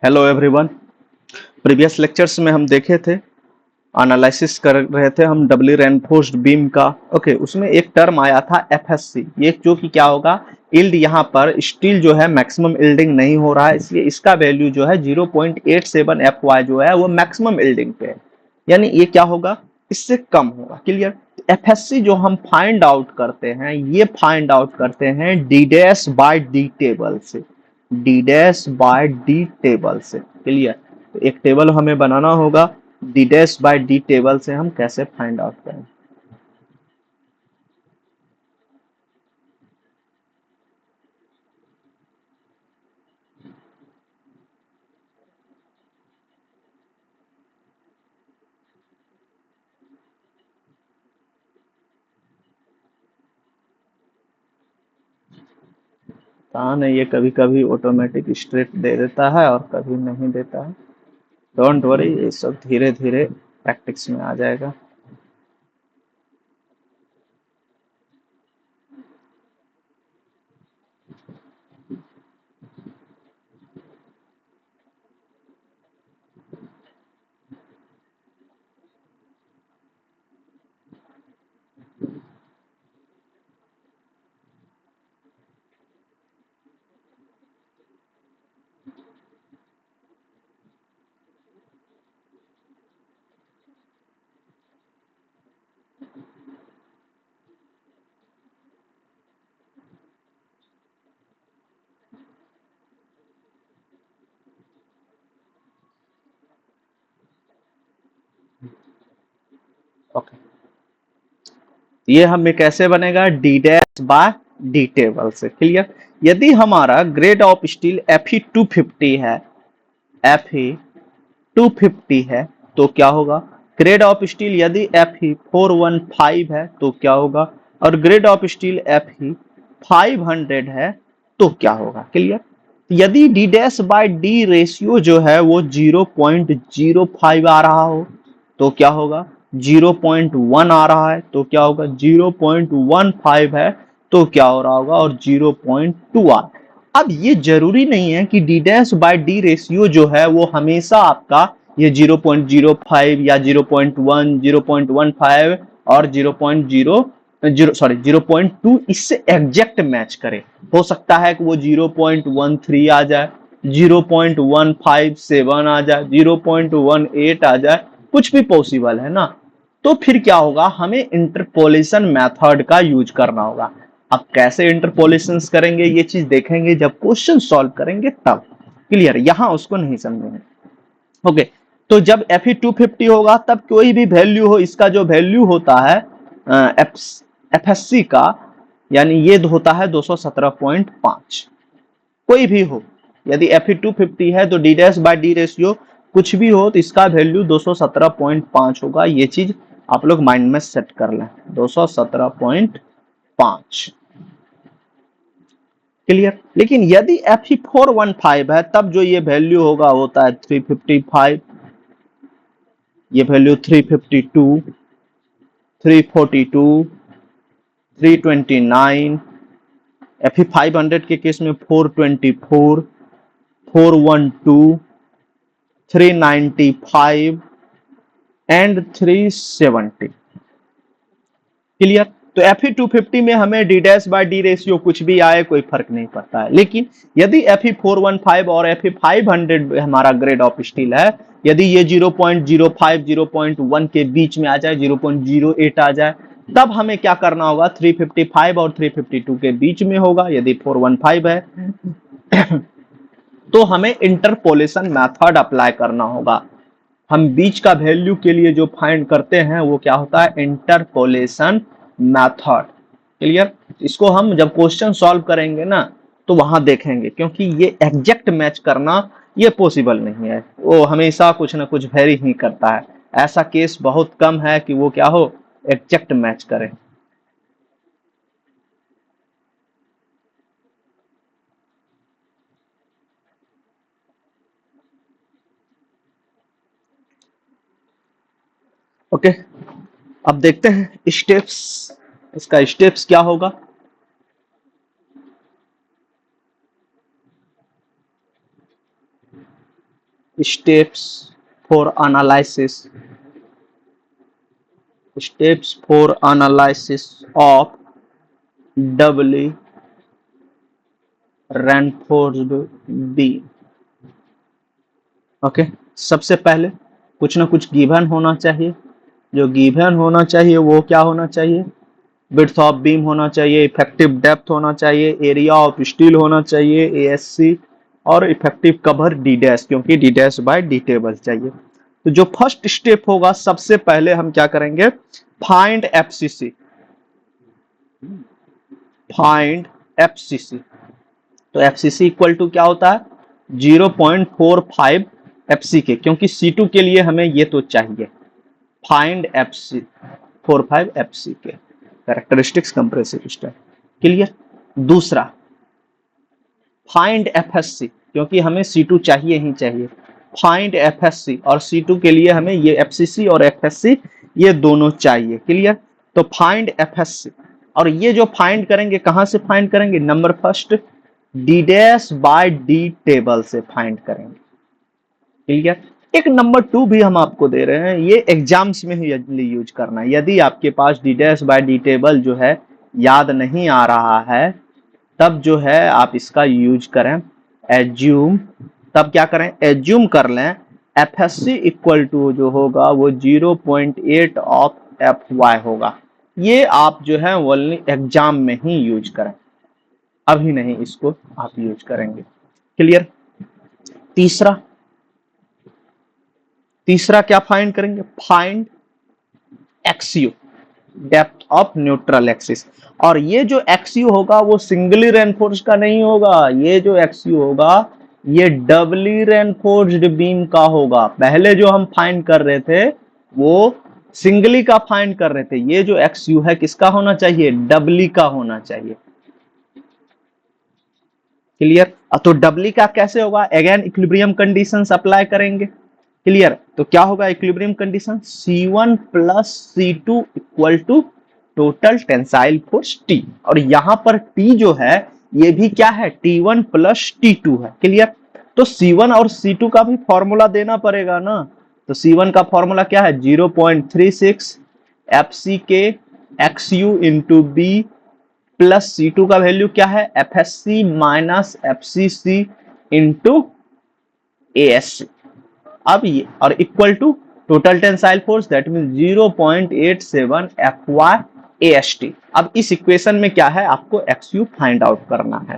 Hello everyone. Previous lectures में हम देखे थे, एनालिसिस कर रहे थे हम डबली रेनफोर्स्ड बीम का। ओके, उसमें एक टर्म आया था एफएससी, ये जो कि क्या होगा, इल्ड यहाँ पर स्टील जो है मैक्सिमम इल्डिंग नहीं हो रहा है, इसलिए इसका वैल्यू जो है 0.87 एफवाई जो है वो मैक्सिमम इल्डिंग पे है, यानी ये क्या होगा, इससे कम होगा। क्लियर। एफएससी जो हम फाइंड आउट करते हैं, ये फाइंड आउट करते हैं D dash by D table से, D dash by D table से। क्लियर। तो एक टेबल हमें बनाना होगा, D dash by D table से हम कैसे फाइंड आउट करें। कहा नहीं, ये कभी कभी ऑटोमेटिक स्ट्रेट दे देता है और कभी नहीं देता है। डोंट वरी, ये सब धीरे धीरे प्रैक्टिस में आ जाएगा। ओके, ये हमें कैसे बनेगा, D dash by D table से। क्लियर। यदि हमारा ग्रेड ऑफ स्टील Fe 250 है, Fe 250 है, तो क्या होगा, ग्रेड ऑफ स्टील यदि Fe 415 है तो क्या होगा, और ग्रेड ऑफ स्टील Fe 500 है तो क्या होगा। क्लियर। यदि D dash by D ratio जो है वो 0.05 आ रहा हो तो क्या होगा, 0.1 आ रहा है तो क्या होगा, 0.15 है तो क्या हो रहा होगा, और 0.2 आ। अब ये जरूरी नहीं है कि D dash by D ratio जो है वो हमेशा आपका ये 0.05 या 0.1, 0.15 और 0.2 इससे एग्जैक्ट मैच करे। हो सकता है कि वो 0.13 आ जाए, 0.157 आ जाए, 0.18 आ जाए, कुछ भी पॉसिबल है ना। तो फिर क्या होगा, हमें इंटरपोलेशन मेथड का यूज करना होगा। अब कैसे इंटरपोलेशन करेंगे ये चीज देखेंगे जब क्वेश्चन सॉल्व करेंगे तब। क्लियर, यहां उसको नहीं समझेंगे। ओके, तो जब Fe 250 होगा तब कोई भी वैल्यू हो, इसका जो वैल्यू होता है एफएससी का, यानी ये होता है 217.5, कोई भी हो। यदि Fe 250 है तो D dash by D ratio कुछ भी हो तो इसका वैल्यू 217.5 होगा। ये चीज आप लोग माइंड में सेट कर लें, 217.5। क्लियर। लेकिन यदि Fe 415 है तब जो ये वैल्यू होगा होता है 355, ये वैल्यू 352, 342, 329, Fe 500 के केस में 424, 412, 395 एंड 370। क्लियर। तो Fe 250 में हमें D dash by D ratio कुछ भी आए कोई फर्क नहीं पड़ता है, लेकिन यदि Fe 415 और Fe 500 हमारा ग्रेड ऑफ स्टील है, यदि ये 0.05 0.1 के बीच में आ जाए, 0.08 आ जाए, तब हमें क्या करना होगा, 355 और 352 के बीच में होगा। यदि 415 है तो हमें इंटरपोलेशन मेथड अप्लाई करना होगा। हम बीच का वैल्यू के लिए जो फाइंड करते हैं वो क्या होता है, इंटरपोलेशन मेथड। क्लियर। इसको हम जब क्वेश्चन सॉल्व करेंगे ना तो वहां देखेंगे, क्योंकि ये एग्जैक्ट मैच करना ये पॉसिबल नहीं है, वो हमेशा कुछ ना कुछ वेरी ही करता है। ऐसा केस बहुत कम है कि वो क्या हो, एग्जैक्ट मैच करे। ओके, अब देखते हैं स्टेप्स, इसका स्टेप्स क्या होगा। steps for analysis of doubly reinforced beam। Okay, सबसे पहले कुछ ना कुछ गिवन होना चाहिए। जो गिवन होना चाहिए वो क्या होना चाहिए? विड्थ ऑफ बीम होना चाहिए, इफेक्टिव डेप्थ होना चाहिए, एरिया ऑफ स्टील होना चाहिए एएससी, और इफेक्टिव कवर डी डैश, क्योंकि D dash by D table चाहिए। तो जो फर्स्ट स्टेप होगा, सबसे पहले हम क्या करेंगे? Find FCC. Find FCC. तो एफसीसी इक्वल टू क्या होता है? 0.45 एफसी के, क्योंकि C2 के लिए हमें ये तो चाहिए। फाइंड एफसी 45 एफसी के, कैरेक्टरिस्टिक्स कंप्रेसिव स्ट्रेस। क्लियर? दूसरा फाइंड एफएससी, क्योंकि हमें C2 चाहिए ही चाहिए। फाइंड एफएससी, और C2 के लिए हमें ये एफसीसी और एफएससी ये दोनों चाहिए। क्लियर? तो फाइंड एफएससी, और ये जो फाइंड करेंगे कहां से फाइंड करेंगे? Number first D dash by D table से फाइंड करेंगे। क्लियर? एक नंबर 2 भी हम आपको दे रहे हैं, ये एग्जाम्स में ही यूज करना है। यदि आपके पास D dash by D table जो है याद नहीं आ रहा है, तब जो है आप इसका यूज करें एज्यूम। तब क्या करें? एज्यूम कर लें एफएससी इक्वल टू जो होगा वो 0.8 ऑफ एफ वाई होगा। ये आप जो है वो एग्जाम में ही यूज करें, अभी नहीं इसको आप यूज करेंगे। क्लियर? तीसरा क्या फाइंड करेंगे? Find एक्सयू, depth of neutral axis. और ये जो एक्सयू होगा वो सिंगली रेनफोर्स का नहीं होगा, ये जो एक्सयू होगा ये डबली रेनफोर्स्ड बीम का होगा। पहले जो हम फाइंड कर रहे थे वो सिंगली का फाइंड कर रहे थे, ये जो एक्सयू है किसका होना चाहिए? डबली का होना चाहिए। क्लियर? तो डबली का कैसे होगा? अगेन इक्विलिब्रियम कंडीशंस अप्लाई करेंगे। क्लियर? तो क्या होगा equilibrium condition? C1 plus C2 equal to total tensile force T, और यहां पर T जो है ये भी क्या है? T1 प्लस T2 है। क्लियर? तो C1 और C2 का भी फॉर्मूला देना पड़ेगा ना। तो C1 का फॉर्मूला क्या है? 0.36 FCK XU into B plus C2 का वैल्यू क्या है? FSC minus FCC into ASC। अब ये और equal to total tensile force that mean 0.87 FY AST। अब इस इक्वेशन में क्या है? आपको XU फाइंड आउट करना है।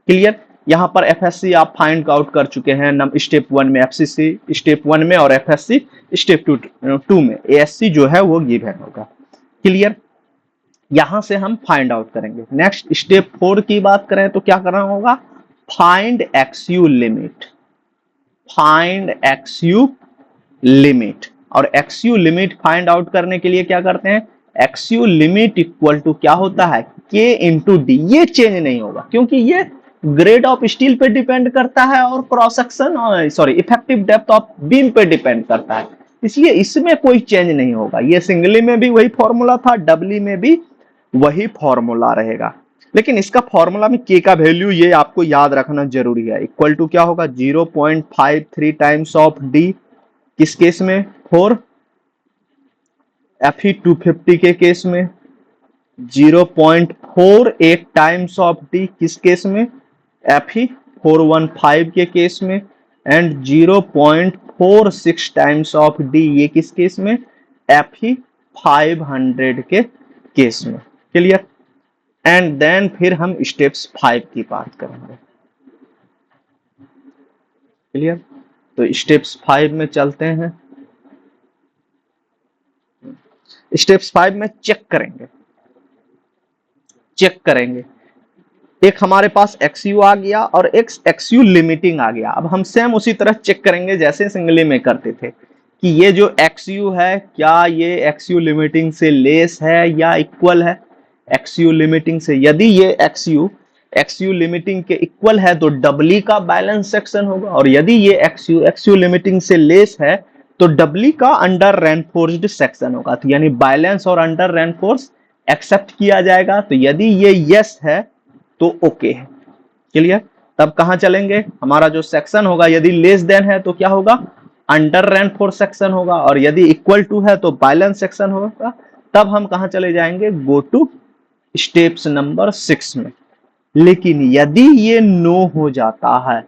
क्लियर? यहां पर FSC आप फाइंड आउट कर चुके हैं स्टेप 1 में, FCC स्टेप 1 में और FSC स्टेप 2 में। ASC जो है वो गिवन होगा। क्लियर? यहां से हम फाइंड आउट करेंगे। नेक्स्ट स्टेप 4 की बात करें तो क्या करना होगा? Find XU limit. Find XU limit, और XU लिमिट फाइंड आउट करने के लिए क्या करते हैं? XU लिमिट इक्वल टू क्या होता है? K into D. ये चेंज नहीं होगा क्योंकि ये ग्रेड ऑफ स्टील पे डिपेंड करता है और cross section sorry effective depth of beam पे डिपेंड करता है, इसलिए इसमें कोई चेंज नहीं होगा। ये सिंगली में भी वही फॉर्मूला था, डबली में भी वही फॉर्मूला रहेगा, लेकिन इसका फॉर्मूला में K का वैल्यू ये आपको याद रखना जरूरी है। इक्वल टू क्या होगा? 0.53 टाइम्स ऑफ D, किस केस में? फॉर Fe 250 के केस में। 0.48 टाइम्स ऑफ D, किस केस में? Fe 415 के केस में। एंड 0.46 टाइम्स ऑफ D, ये किस केस में? Fe 500 के केस में। क्लियर? एंड देन फिर हम स्टेप्स 5 की बात करेंगे। क्लियर? तो स्टेप्स 5 में चलते हैं। स्टेप्स 5 में चेक करेंगे। एक हमारे पास XU आ गया और एक XU लिमिटिंग आ गया। अब हम सेम उसी तरह चेक करेंगे जैसे सिंगली में करते थे कि ये जो XU है क्या ये XU लिमिटिंग से लेस है या इक्वल है XU लिमिटिंग से। यदि ये XU लिमिटिंग के इक्वल है तो डबली का बैलेंस सेक्शन होगा, और यदि ये XU लिमिटिंग से लेस है तो डबली का अंडर रेनफोर्स्ड सेक्शन होगा। तो यानी बैलेंस और अंडर रेनफोर्स एक्सेप्ट किया जाएगा। तो यदि ये यस है तो ओके है। क्लियर? तब कहां चलेंगे, हमारा जो सेक्शन होगा यदि लेस देन है तो क्या होगा, अंडर रेनफोर्स सेक्शन होगा, और यदि इक्वल टू है तो बैलेंस सेक्शन होगा। तब हम कहां चले जाएंगे, गो टू स्टेप्स नंबर 6 में। लेकिन यदि ये नो हो जाता है,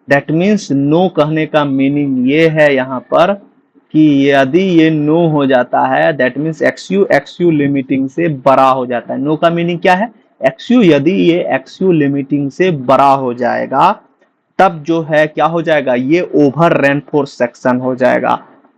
दैट मीन्स नो कहने का मीनिंग ये है यहाँ पर कि यदि ये नो हो जाता है, दैट मीन्स एक्सयू लिमिटिंग से बड़ा हो जाता है। नो का मीनिंग क्या है, एक्सयू, यदि ये एक्सयू लिमिटिंग से बड़ा हो जाएगा तब जो है क्या हो जाएगा, ये ओवर रेनफोर्स सेक्शन हो जाएगा।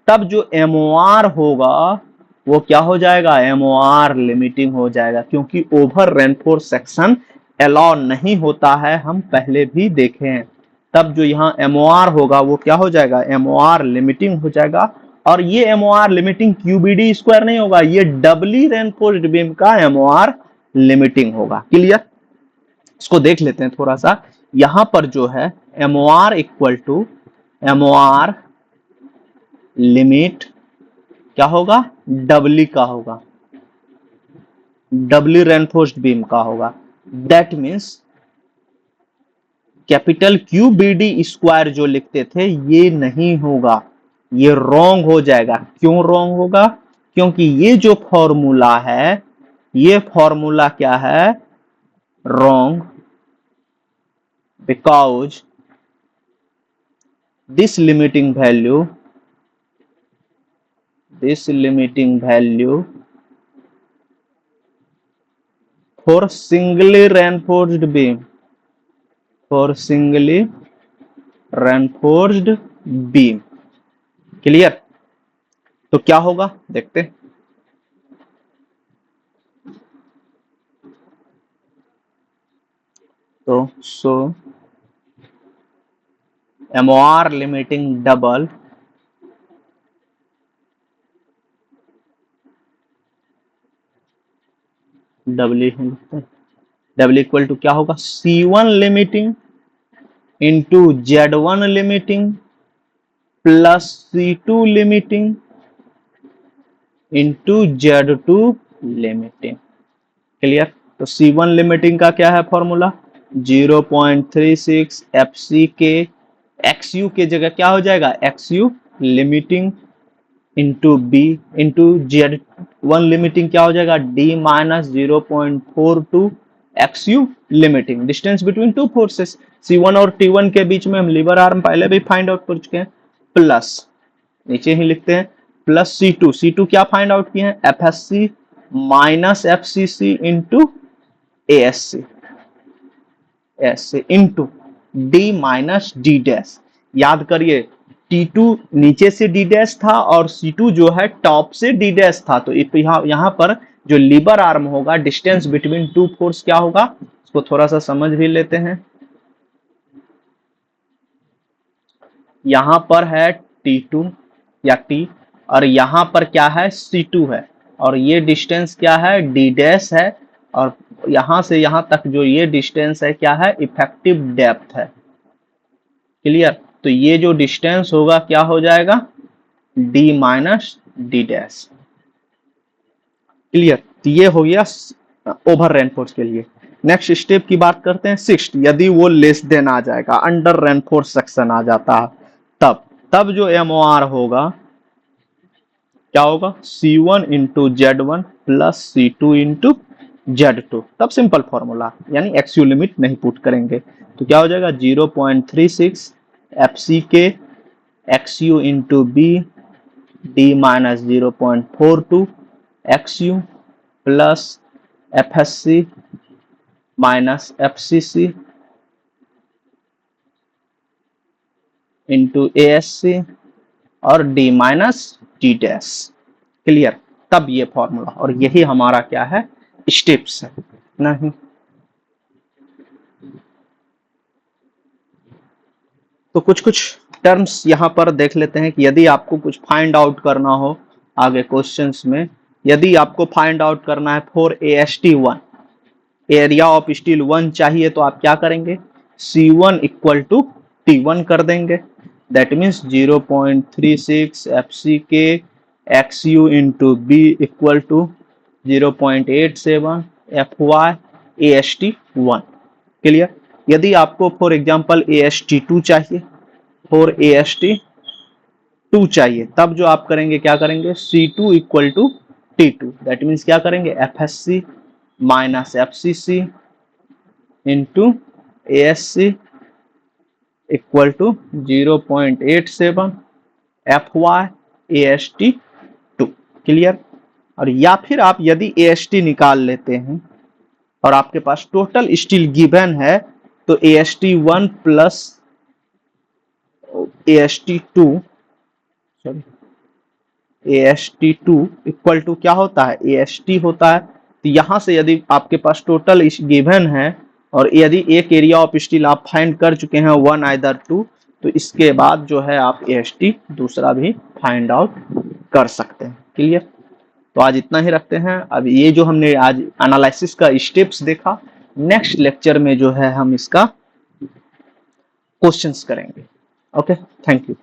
तब जो एमओआर होगा वो क्या हो जाएगा, एमओआर लिमिटिंग हो जाएगा, क्योंकि ओवर रेनफोर्स सेक्शन अलाउ नहीं होता है, हम पहले भी देखे हैं। तब जो यहाँ एमओआर होगा वो क्या हो जाएगा, एमओआर लिमिटिंग हो जाएगा। और ये एमओआर लिमिटिंग क्यूबीडी स्क्वायर नहीं होगा, ये डबली रेनफोर्स्ड बीम का एमओआर लिमिटिंग होगा। क्लियर, इसको देख लेते हैं थोड़ा सा। यहां पर जो है MOR equal to MOR limit क्या होगा, डबली का होगा, डबली रेनफोर्स्ड बीम का होगा। That means capital Q B D square जो लिखते थे ये नहीं होगा, ये रॉन्ग हो जाएगा। क्यों रॉन्ग होगा, क्योंकि ये जो फॉर्मूला है, ये फॉर्मूला क्या है, wrong, because this limiting value for singly reinforced beam, clear. तो क्या होगा देखते हैं। तो so MOR limiting double double equal to क्या होगा, C1 limiting into Z1 limiting plus C2 limiting into Z2 limiting. Clear. तो C1 लिमिटिंग का क्या है फॉर्मूला, 0.36 FC के XU के जगह क्या हो जाएगा, XU limiting into B into Z1 limiting क्या हो जाएगा, D minus 0.42 XU limiting, distance between two forces C1 और T1 के बीच में हम लीवर आर्म पहले भी फाइंड आउट कर चुके हैं, प्लस नीचे ही लिखते हैं प्लस C2 क्या फाइंड आउट किए हैं, FSC minus FCC into ASC into D minus D dash. याद करिए T2 नीचे से D डैश था और C2 जो है टॉप से D डैश था। तो यहाँ पर जो लीवर आर्म होगा, डिस्टेंस बिटवीन टू फोर्स क्या होगा, इसको थोड़ा सा समझ भी लेते हैं। यहां पर है T2 या T और यहां पर क्या है, C2 है, और ये डिस्टेंस क्या है, D डैश है, और यहां से यहां तक जो ये डिस्टेंस है क्या है, इफेक्टिव डेप्थ है। क्लियर। तो ये जो डिस्टेंस होगा क्या हो जाएगा, D minus D dash. Clear. तो ये हो गया ओवर रेनफोर्स के लिए। नेक्स्ट स्टेप की बात करते हैं, 6, यदि वो लेस देन आ जाएगा, अंडर रेनफोर्स सेक्शन आ जाता है, तब जो एमओआर होगा क्या होगा, C1 into Z1 plus C2 into Z2। तब सिंपल फॉर्मूला, यानी एक्सयू लिमिट नहीं पुट करेंगे, तो क्या हो जाएगा 0.36 FC के XU into B D minus 0.42 XU plus FSC minus FCC into ASC और D minus D dash. Clear. तब ये फॉर्मूला, और यही हमारा क्या है, स्टेप्स है नहीं। तो कुछ टर्म्स यहां पर देख लेते हैं कि यदि आपको कुछ फाइंड आउट करना हो आगे क्वेश्चंस में, यदि आपको फाइंड आउट करना है for AST1, area of steel 1 चाहिए, तो आप क्या करेंगे, C1 इक्वल टू T1 कर देंगे, दैट मीन्स 0.36 FC के XU into B equal to 0.87 FY AST1। Clear. यदि आपको फॉर एग्जांपल AST2 चाहिए, फॉर AST2 चाहिए, तब जो आप करेंगे क्या करेंगे, C2 equal to T2, that means क्या करेंगे FSC minus FCC into ASC equal to 0.87 FY AST2। Clear. और या फिर आप यदि AST निकाल लेते हैं और आपके पास टोटल स्टील गिवन है, तो AST1 plus AST2 sorry AST2 equal to क्या होता है, AST होता है। तो यहां से यदि आपके पास टोटल गिवन है और यदि एक एरिया ऑफ स्टील आप फाइंड कर चुके हैं 1 आइदर 2, तो इसके बाद जो है आप AST दूसरा भी फाइंड आउट कर सकते हैं। क्लियर। तो आज इतना ही रखते हैं। अब ये जो हमने आज एनालिसिस का स्टेप्स देखा, नेक्स्ट लेक्चर में जो है हम इसका क्वेश्चंस करेंगे। Okay, thank you.